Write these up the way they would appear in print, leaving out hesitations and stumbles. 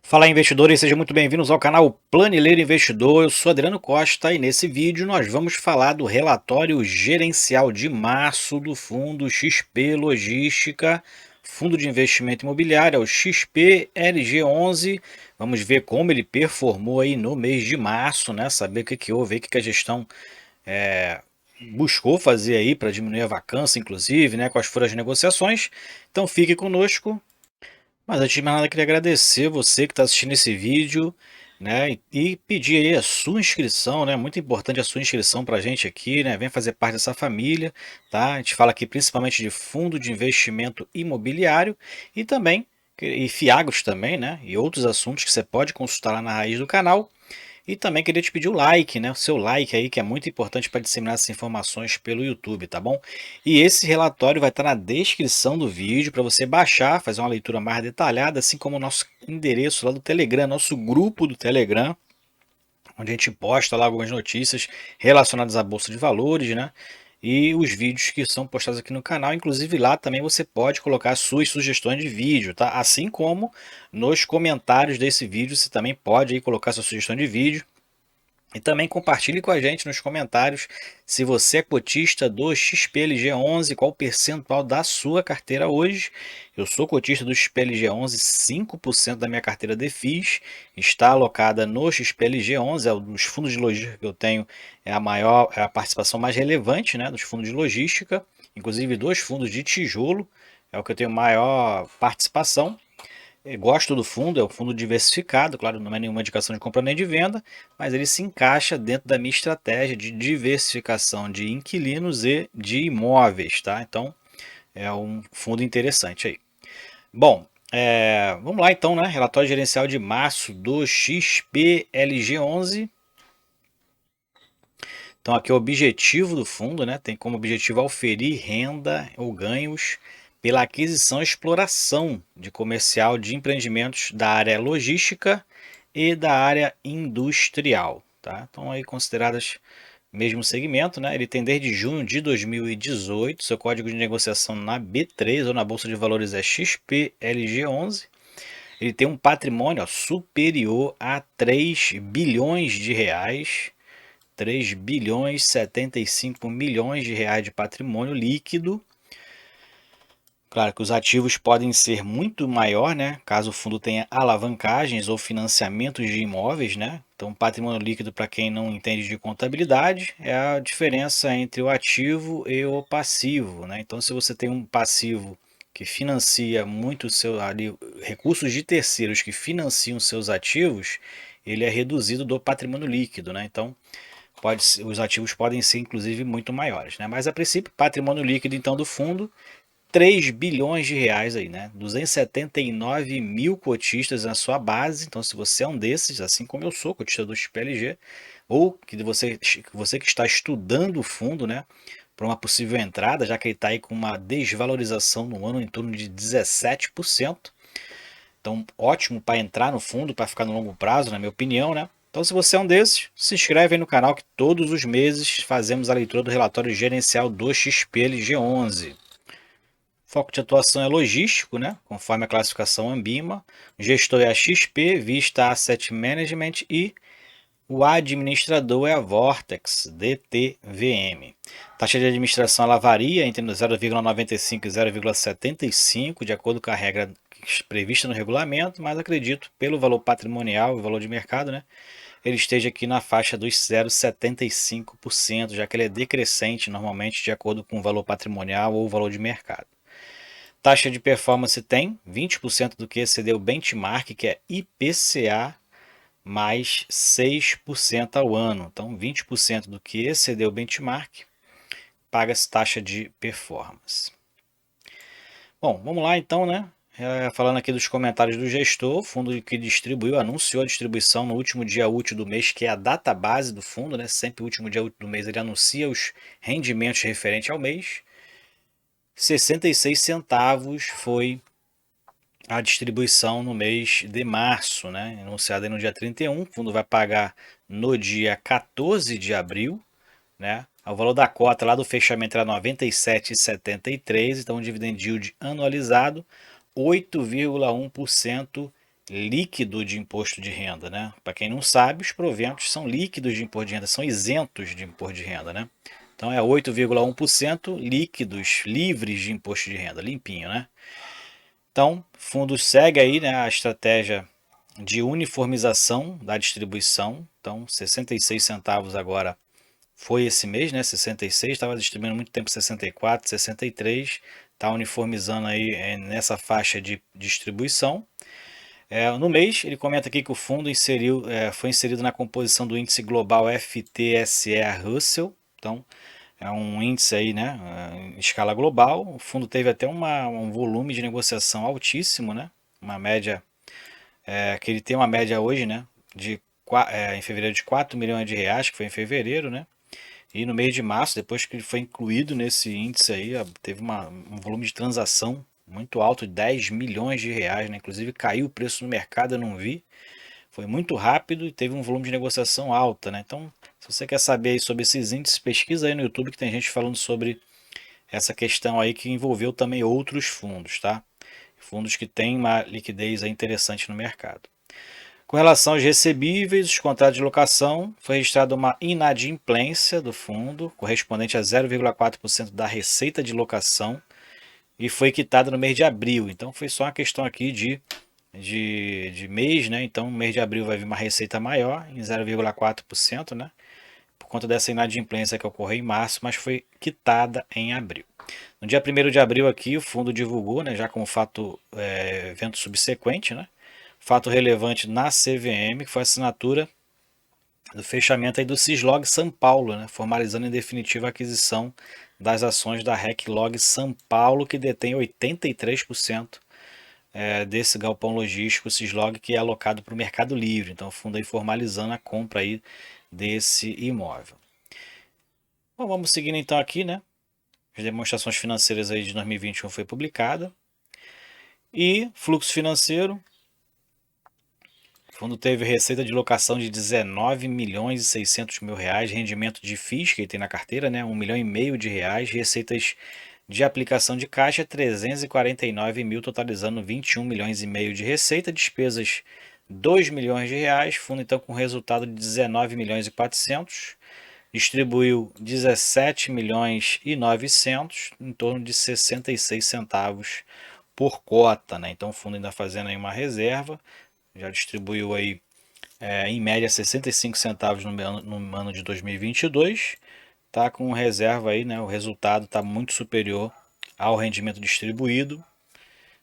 Fala investidores, sejam muito bem-vindos ao canal Planileiro Investidor. Eu sou Adriano Costa e nesse vídeo nós vamos falar do relatório gerencial de março do fundo XP Logística, fundo de investimento imobiliário, é o XPLG11. Vamos ver como ele performou aí no mês de março, né? Saber o que houve, o que a gestão buscou fazer aí para diminuir a vacância, inclusive, né? Quais foram as negociações. Então fique conosco. Mas antes de mais nada, eu queria agradecer você que está assistindo esse vídeo, né? E pedir aí a sua inscrição, né? Muito importante a sua inscrição para a gente aqui, né? Vem fazer parte dessa família, tá? A gente fala aqui principalmente de fundo de investimento imobiliário e também, e fiagros também, né? E outros assuntos que você pode consultar lá na raiz do canal. E também queria te pedir o like, né? O seu like aí, que é muito importante para disseminar essas informações pelo YouTube, tá bom? E esse relatório vai estar na descrição do vídeo para você baixar, fazer uma leitura mais detalhada, assim como o nosso endereço lá do Telegram, nosso grupo do Telegram, onde a gente posta lá algumas notícias relacionadas à Bolsa de Valores, né? E os vídeos que são postados aqui no canal, inclusive lá também você pode colocar suas sugestões de vídeo, tá? Assim como nos comentários desse vídeo você também pode aí colocar sua sugestão de vídeo. E também compartilhe com a gente nos comentários se você é cotista do XPLG11, qual o percentual da sua carteira hoje. Eu sou cotista do XPLG11, 5% da minha carteira de FIIs está alocada no XPLG11, é um dos fundos de logística que eu tenho, é a maior, é a participação mais relevante, né, dos fundos de logística, inclusive dois fundos de tijolo, é o que eu tenho maior participação. Eu gosto do fundo, é um fundo diversificado, claro, não é nenhuma indicação de compra nem de venda, mas ele se encaixa dentro da minha estratégia de diversificação de inquilinos e de imóveis, tá? Então, é um fundo interessante aí. Bom, vamos lá então, né? Relatório gerencial de março do XPLG11. Então, aqui é o objetivo do fundo, né? Tem como objetivo auferir renda ou ganhos pela aquisição e exploração de comercial de empreendimentos da área logística e da área industrial, tá? Então, aí consideradas mesmo segmento, né? Ele tem desde junho de 2018, seu código de negociação na B3 ou na Bolsa de Valores é XPLG11. Ele tem um patrimônio, ó, superior a 3 bilhões de reais. 3 bilhões 75 milhões de reais de patrimônio líquido. Claro que os ativos podem ser muito maior, né? Caso o fundo tenha alavancagens ou financiamentos de imóveis, né? Então, patrimônio líquido, para quem não entende de contabilidade, é a diferença entre o ativo e o passivo, né? Então, se você tem um passivo que financia muito seu ali, recursos de terceiros que financiam seus ativos, ele é reduzido do patrimônio líquido, né? Então, os ativos podem ser inclusive muito maiores, né? Mas a princípio, patrimônio líquido então do fundo, 3 bilhões de reais aí, né? 279 mil cotistas na sua base. Então, se você é um desses, assim como eu sou, cotista do XPLG, ou que você que está estudando o fundo, né? Para uma possível entrada, já que ele está aí com uma desvalorização no ano em torno de 17%. Então, ótimo para entrar no fundo, para ficar no longo prazo, na minha opinião, né? Então, se você é um desses, se inscreve aí no canal que todos os meses fazemos a leitura do relatório gerencial do XPLG11. Foco de atuação é logístico, né? Conforme a classificação Ambima. O gestor é a XP, Vista Asset Management e o administrador é a Vortex DTVM. Taxa de administração ela varia entre 0,95 e 0,75, de acordo com a regra prevista no regulamento, mas acredito, pelo valor patrimonial e valor de mercado, né, ele esteja aqui na faixa dos 0,75%, já que ele é decrescente normalmente de acordo com o valor patrimonial ou o valor de mercado. Taxa de performance tem 20% do que excedeu o benchmark, que é IPCA, mais 6% ao ano. Então, 20% do que excedeu o benchmark, paga-se taxa de performance. Bom, vamos lá então, né? Falando aqui dos comentários do gestor, o fundo que distribuiu, anunciou a distribuição no último dia útil do mês, que é a data base do fundo, né? Sempre o último dia útil do mês ele anuncia os rendimentos referentes ao mês. 66 centavos foi a distribuição no mês de março, né? Anunciada no dia 31, o fundo vai pagar no dia 14 de abril, né? O valor da cota lá do fechamento era 97,73, então o dividend yield anualizado 8,1% líquido de imposto de renda, né? Para quem não sabe, os proventos são líquidos de imposto de renda, são isentos de imposto de renda, né? Então é 8,1% líquidos, livres de imposto de renda, limpinho, né? Então, o fundo segue aí, né, a estratégia de uniformização da distribuição. Então, 66 centavos agora foi esse mês, né? 66, estava distribuindo muito tempo 64, 63, está uniformizando aí nessa faixa de distribuição. No mês, ele comenta aqui que o fundo foi inserido na composição do índice global FTSE Russell. Então, é um índice aí, né, em escala global. O fundo teve até um volume de negociação altíssimo, né? Uma média, que ele tem uma média hoje, né, em fevereiro de 4 milhões de reais, que foi em fevereiro, né? E no mês de março, depois que ele foi incluído nesse índice aí, teve um volume de transação muito alto, 10 milhões de reais, né? Inclusive caiu o preço no mercado, eu não vi. Foi muito rápido e teve um volume de negociação alta, né? Então, se você quer saber aí sobre esses índices, pesquisa aí no YouTube que tem gente falando sobre essa questão aí que envolveu também outros fundos, tá? Fundos que têm uma liquidez aí interessante no mercado. Com relação aos recebíveis, os contratos de locação, foi registrada uma inadimplência do fundo, correspondente a 0,4% da receita de locação, e foi quitada no mês de abril. Então foi só uma questão aqui de mês, né? Então no mês de abril vai vir uma receita maior, em 0,4%, né? Por conta dessa inadimplência que ocorreu em março, mas foi quitada em abril. No dia 1º de abril aqui, o fundo divulgou, né, já como fato, evento subsequente, né? Fato relevante na CVM, que foi a assinatura do fechamento aí do Cislog São Paulo, né, formalizando em definitiva a aquisição das ações da RecLog São Paulo, que detém 83% desse galpão logístico Cislog, que é alocado para o Mercado Livre. Então o fundo aí formalizando a compra aí desse imóvel. Bom, vamos seguindo então aqui, né? As demonstrações financeiras aí de 2021 foi publicada. E fluxo financeiro, o fundo teve receita de locação de 19 milhões e 600 mil reais, rendimento de FIIs que ele tem na carteira, né, 1,5 milhão de reais, receitas de aplicação de caixa 349 mil, totalizando 21 milhões e meio de receita, despesas 2 milhões de reais, fundo então com resultado de 19 milhões e 400, distribuiu 17 milhões e 900, em torno de 66 centavos por cota, né? Então o fundo ainda fazendo aí uma reserva, já distribuiu aí em média 65 centavos no ano de 2022, tá com reserva aí, né? O resultado está muito superior ao rendimento distribuído.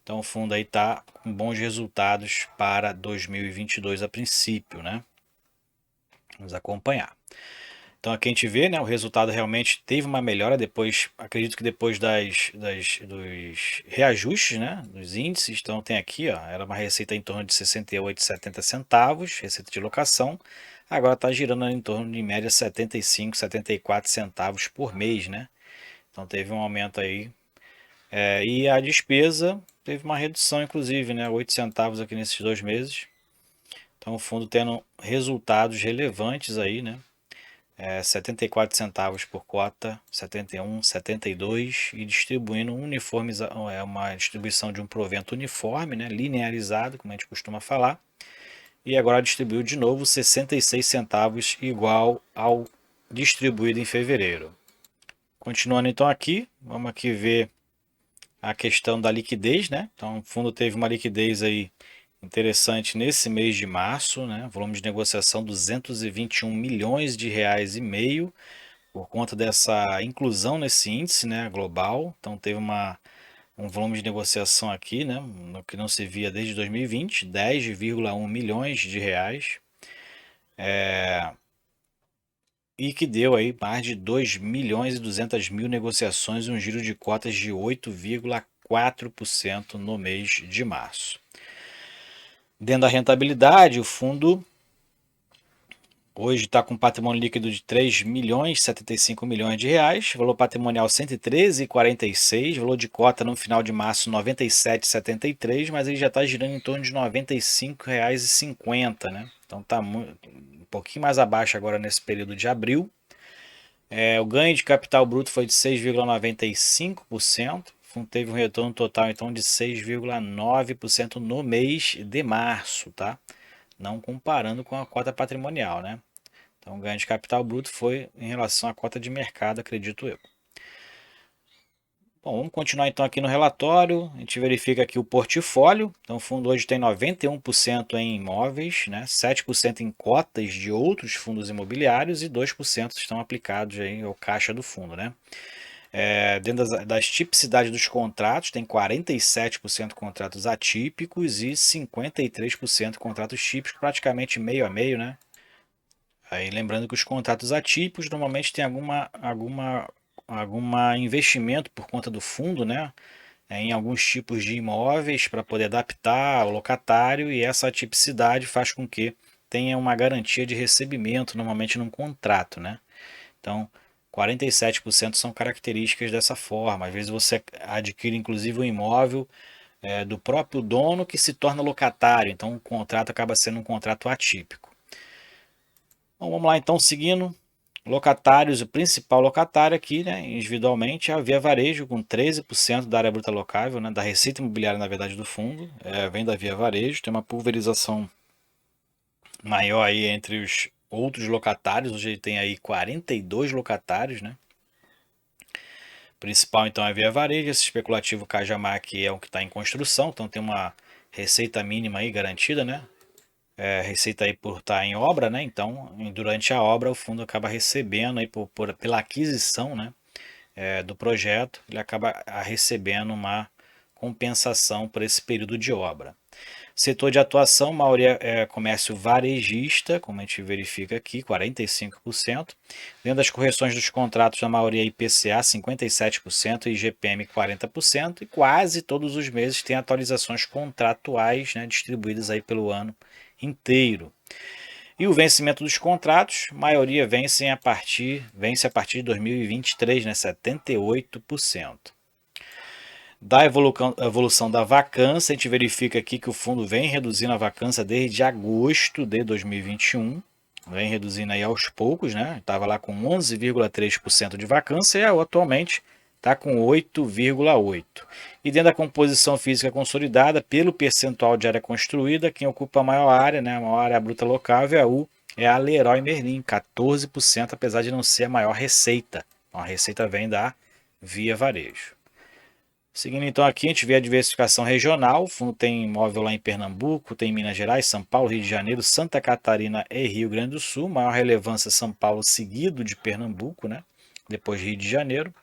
Então o fundo aí está com bons resultados para 2022 a princípio, né? Vamos acompanhar. Então aqui a gente vê, né, o resultado realmente teve uma melhora depois, acredito que depois dos reajustes, né, dos índices. Então tem aqui, ó, era uma receita em torno de 68, 70 centavos, receita de locação. Agora está girando em torno de média 75, 74 centavos por mês, né? Então teve um aumento aí. E a despesa teve uma redução, inclusive, né, 8 centavos aqui nesses 2 meses. Então o fundo tendo resultados relevantes aí, né? 74 centavos por cota, 71, 72 e distribuindo uma distribuição de um provento uniforme, né, linearizado, como a gente costuma falar. E agora distribuiu de novo 66 centavos, igual ao distribuído em fevereiro. Continuando então aqui, vamos aqui ver a questão da liquidez, né? Então o fundo teve uma liquidez aí interessante nesse mês de março, né? Volume de negociação 221 milhões de reais e meio, por conta dessa inclusão nesse índice, né, global. Então teve um volume de negociação aqui, né, no que não se via desde 2020, 10,1 milhões de reais, e que deu aí mais de 2 milhões e 200 mil negociações e um giro de cotas de 8,4% no mês de março. Dentro da rentabilidade, o fundo hoje está com patrimônio líquido de 3 milhões 75 milhões de reais, valor patrimonial 113,46, valor de cota no final de março 97,73, mas ele já está girando em torno de R$ 95,50, né? Então está um pouquinho mais abaixo agora nesse período de abril. O ganho de capital bruto foi de 6,95%, fundo teve um retorno total então de 6,9% no mês de março, tá? Não comparando com a cota patrimonial, né? Então, o ganho de capital bruto foi em relação à cota de mercado, acredito eu. Bom, vamos continuar então aqui no relatório. A gente verifica aqui o portfólio. Então, o fundo hoje tem 91% em imóveis, né? 7% em cotas de outros fundos imobiliários e 2% estão aplicados aí ao caixa do fundo, né? Dentro das tipicidades dos contratos, tem 47% contratos atípicos e 53% contratos típicos, praticamente meio a meio, né? Aí lembrando que os contratos atípicos normalmente tem alguma investimento por conta do fundo, né? Em alguns tipos de imóveis para poder adaptar ao locatário, e essa atipicidade faz com que tenha uma garantia de recebimento normalmente num contrato, né? Então, 47% são características dessa forma. Às vezes você adquire inclusive um imóvel do próprio dono que se torna locatário, então o contrato acaba sendo um contrato atípico. Bom, vamos lá então, seguindo. Locatários, o principal locatário aqui, né, individualmente, é a Via Varejo, com 13% da área bruta locável, né, da receita imobiliária, na verdade, do fundo, vem da Via Varejo, tem uma pulverização maior aí entre os outros locatários, hoje ele tem aí 42 locatários, né, o principal então é a Via Varejo, esse especulativo Cajamar aqui é o que está em construção, então tem uma receita mínima aí garantida, né, receita aí por estar em obra, né? Então, durante a obra, o fundo acaba recebendo aí pela aquisição, né, do projeto, ele acaba recebendo uma compensação por esse período de obra. Setor de atuação, maioria é comércio varejista, como a gente verifica aqui, 45%. Dentro das correções dos contratos, a maioria é IPCA, 57%, e IGPM, 40%. E quase todos os meses tem atualizações contratuais, né, distribuídas aí pelo ano inteiro. E o vencimento dos contratos, a maioria vence a partir de 2023, né, 78%. Da evolução da vacância, a gente verifica aqui que o fundo vem reduzindo a vacância desde agosto de 2021, vem reduzindo aí aos poucos, né? Estava lá com 11,3% de vacância e atualmente está com 8,8%. E dentro da composição física consolidada, pelo percentual de área construída, quem ocupa a maior área, né, a maior área bruta locável é a Leroy Merlin, 14%, apesar de não ser a maior receita. Então, a receita vem da Via Varejo. Seguindo então aqui, a gente vê a diversificação regional. O fundo tem imóvel lá em Pernambuco, tem em Minas Gerais, São Paulo, Rio de Janeiro, Santa Catarina e Rio Grande do Sul. Maior relevância São Paulo, seguido de Pernambuco, né? Depois Rio de Janeiro.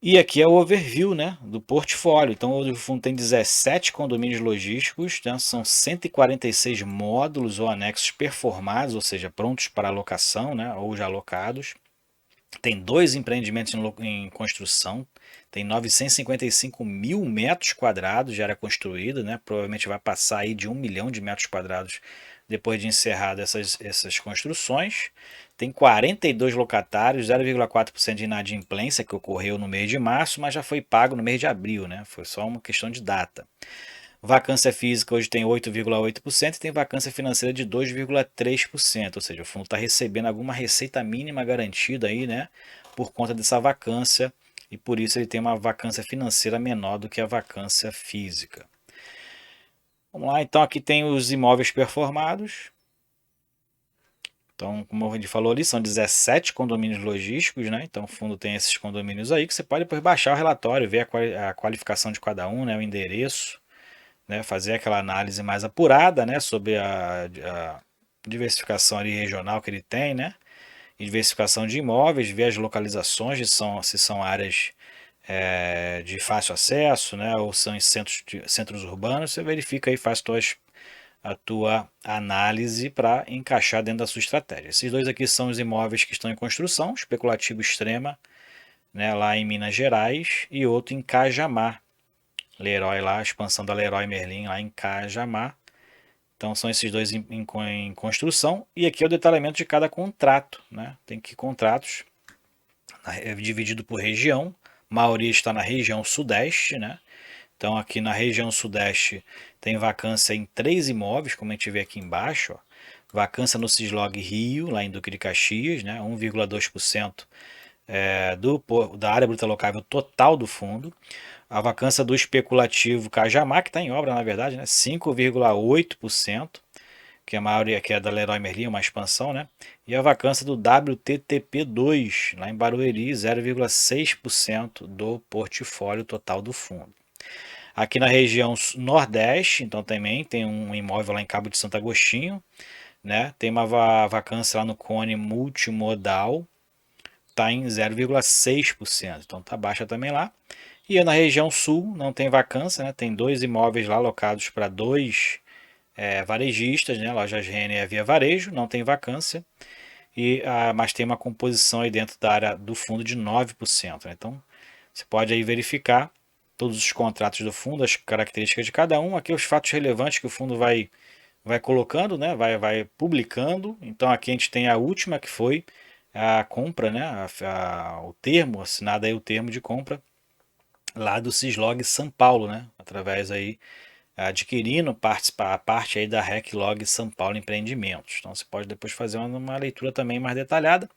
E aqui é o overview, né, do portfólio. Então, o fundo tem 17 condomínios logísticos, né? São 146 módulos ou anexos performados, ou seja, prontos para alocação, né, ou já alocados. Tem 2 empreendimentos em construção, tem 955 mil metros quadrados de área construída, né? Provavelmente vai passar aí de 1 milhão de metros quadrados depois de encerrado essas construções. Tem 42 locatários, 0,4% de inadimplência que ocorreu no mês de março, mas já foi pago no mês de abril, né? Foi só uma questão de data. Vacância física hoje tem 8,8% e tem vacância financeira de 2,3%, ou seja, o fundo está recebendo alguma receita mínima garantida aí, né, por conta dessa vacância, e por isso ele tem uma vacância financeira menor do que a vacância física. Vamos lá, então aqui tem os imóveis performados. Então, como a gente falou ali, são 17 condomínios logísticos, né? Então o fundo tem esses condomínios aí que você pode depois baixar o relatório, ver a qualificação de cada um, né, o endereço, né, fazer aquela análise mais apurada, né, sobre a diversificação ali regional que ele tem, né, e diversificação de imóveis, ver as localizações, se são áreas de fácil acesso, né, ou são em centros urbanos, você verifica e faz a tua análise para encaixar dentro da sua estratégia. Esses dois aqui são os imóveis que estão em construção, especulativo Extrema, né, lá em Minas Gerais, e outro em Cajamar, Leroy lá, a expansão da Leroy Merlin lá em Cajamar. Então são esses dois em construção. E aqui é o detalhamento de cada contrato, né? Tem que contratos dividido por região. A maioria está na região sudeste, né? Então aqui na região sudeste tem vacância em 3 imóveis, como a gente vê aqui embaixo, ó. Vacância no Cislog Rio, lá em Duque de Caxias, né? 1,2% da área bruta locável total do fundo. A vacância do especulativo Cajamar, que está em obra, na verdade, né? 5,8%, que é a maioria, que é da Leroy Merlin, uma expansão, né? E a vacância do WTTP2, lá em Barueri, 0,6% do portfólio total do fundo. Aqui na região Nordeste, então também tem um imóvel lá em Cabo de Santo Agostinho, né? Tem uma vacância lá no Cone Multimodal, está em 0,6%, então tá baixa também lá. E na região sul não tem vacância, né? Tem 2 imóveis lá alocados para 2 varejistas, né? Lojas Renner e Via Varejo, não tem vacância, mas tem uma composição aí dentro da área do fundo de 9%, né? Então você pode aí verificar todos os contratos do fundo, as características de cada um, aqui os fatos relevantes que o fundo vai colocando, né? Vai publicando. Então aqui a gente tem a última que foi a compra, né? O termo assinado aí, o termo de compra lá do Cislog São Paulo, né? Através aí adquirindo a parte aí da Reclog São Paulo Empreendimentos. Então você pode depois fazer uma leitura também mais detalhada,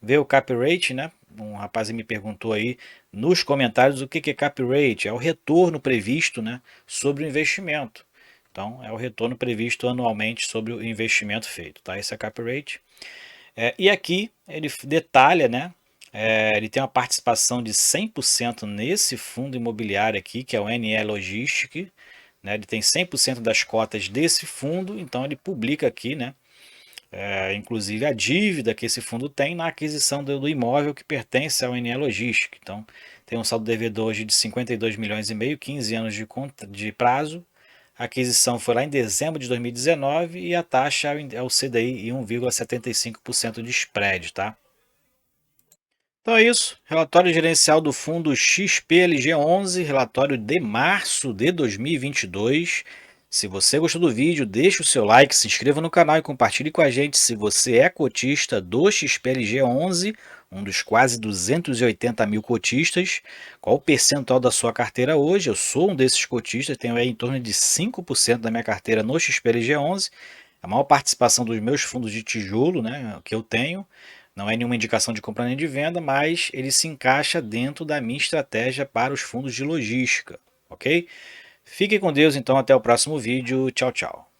ver o cap rate, né? Um rapaz me perguntou aí nos comentários o que é cap rate, é o retorno previsto, né, sobre o investimento. Então é o retorno previsto anualmente sobre o investimento feito, tá? Esse é cap rate. E aqui ele detalha, né? Ele tem uma participação de 100% nesse fundo imobiliário aqui, que é o NE Logistic, né? Ele tem 100% das cotas desse fundo, então ele publica aqui, né? Inclusive a dívida que esse fundo tem na aquisição do imóvel que pertence ao NE Logistic. Então tem um saldo devedor hoje de 52 milhões e meio, 15 anos de prazo. A aquisição foi lá em dezembro de 2019 e a taxa é o CDI e 1,75% de spread, tá? Então é isso, relatório gerencial do fundo XPLG11, relatório de março de 2022. Se você gostou do vídeo, deixe o seu like, se inscreva no canal e compartilhe com a gente se você é cotista do XPLG11, um dos quase 280 mil cotistas. Qual o percentual da sua carteira hoje? Eu sou um desses cotistas, tenho aí em torno de 5% da minha carteira no XPLG11, a maior participação dos meus fundos de tijolo, né, que eu tenho. Não é nenhuma indicação de compra nem de venda, mas ele se encaixa dentro da minha estratégia para os fundos de logística, ok? Fique com Deus, então, até o próximo vídeo. Tchau, tchau.